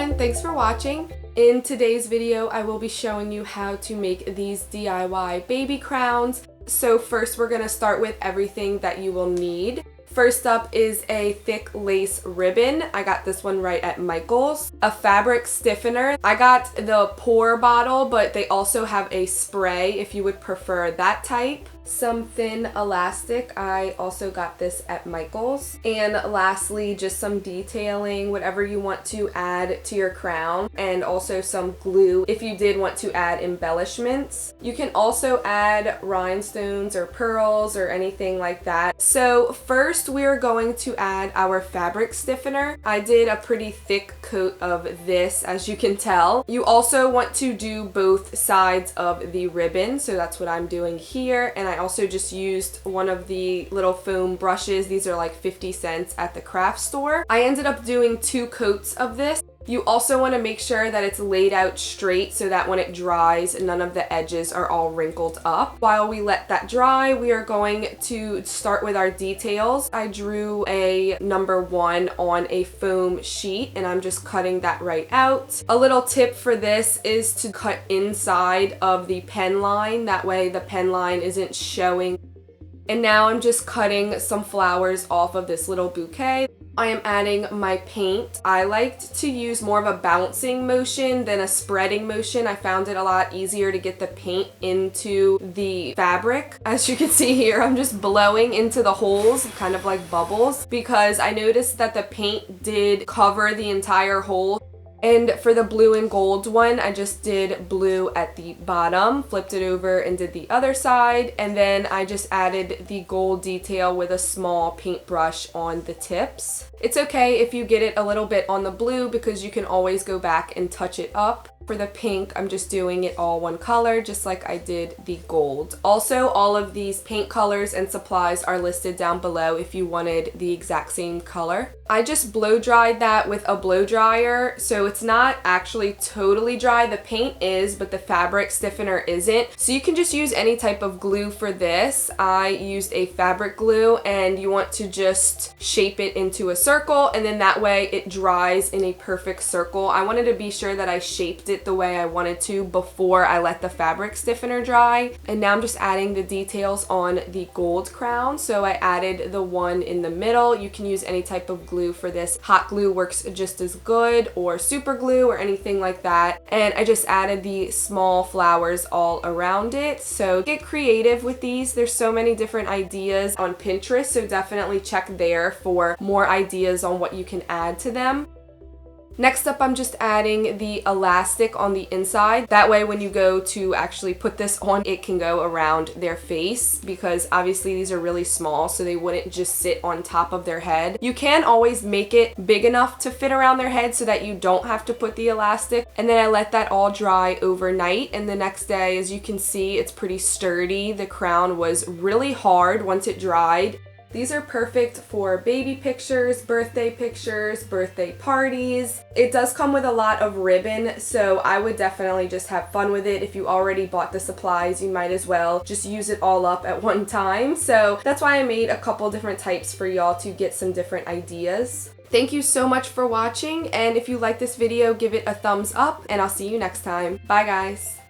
everyone, thanks for watching. In today's video, I will be showing you how to make these DIY baby crowns. So first we're gonna start with everything that you will need. First up is a thick lace ribbon. I got this one right at Michael's. A fabric stiffener. I got the pour bottle, but they also have a spray if you would prefer that type. Some thin elastic. I also got this at Michael's. And lastly, just some detailing, whatever you want to add to your crown, and also some glue if you did want to add embellishments. You can also add rhinestones or pearls or anything like that. So first we are going to add our fabric stiffener. I did a pretty thick coat of this, as you can tell. You also want to do both sides of the ribbon, so that's what I'm doing here. And I also just used one of the little foam brushes. These are like 50 cents at the craft store. I ended up doing 2 coats of this. You also want to make sure that it's laid out straight so that when it dries, none of the edges are all wrinkled up. While we let that dry, we are going to start with our details. I drew a number 1 on a foam sheet and I'm just cutting that right out. A little tip for this is to cut inside of the pen line. That way the pen line isn't showing. And now I'm just cutting some flowers off of this little bouquet. I am adding my paint. I liked to use more of a bouncing motion than a spreading motion. I found it a lot easier to get the paint into the fabric. As you can see here, I'm just blowing into the holes, kind of like bubbles, because I noticed that the paint did cover the entire hole. And for the blue and gold one, I just did blue at the bottom, flipped it over and did the other side, and then I just added the gold detail with a small paintbrush on the tips. It's okay if you get it a little bit on the blue because you can always go back and touch it up. For the pink, I'm just doing it all one color, just like I did the gold. Also, all of these paint colors and supplies are listed down below if you wanted the exact same color. I just blow dried that with a blow dryer, so it's not actually totally dry. The paint is, but the fabric stiffener isn't. So you can just use any type of glue for this. I used a fabric glue, and you want to just shape it into a circle, and then that way it dries in a perfect circle. I wanted to be sure that I shaped it the way I wanted to before I let the fabric stiffener dry. And now I'm just adding the details on the gold crown. So I added the one in the middle. You can use any type of glue for this. Hot glue works just as good, or super glue or anything like that. And I just added the small flowers all around it. So get creative with these. There's so many different ideas on Pinterest, so definitely check there for more ideas on what you can add to them. Next up, I'm just adding the elastic on the inside. That way when you go to actually put this on, it can go around their face, because obviously these are really small, so they wouldn't just sit on top of their head. You can always make it big enough to fit around their head so that you don't have to put the elastic. And then I let that all dry overnight, and the next day, as you can see, it's pretty sturdy. The crown was really hard once it dried. These are perfect for baby pictures, birthday parties. It does come with a lot of ribbon, so I would definitely just have fun with it. If you already bought the supplies, you might as well just use it all up at one time. So that's why I made a couple different types for y'all to get some different ideas. Thank you so much for watching, and if you like this video, give it a thumbs up, and I'll see you next time. Bye guys!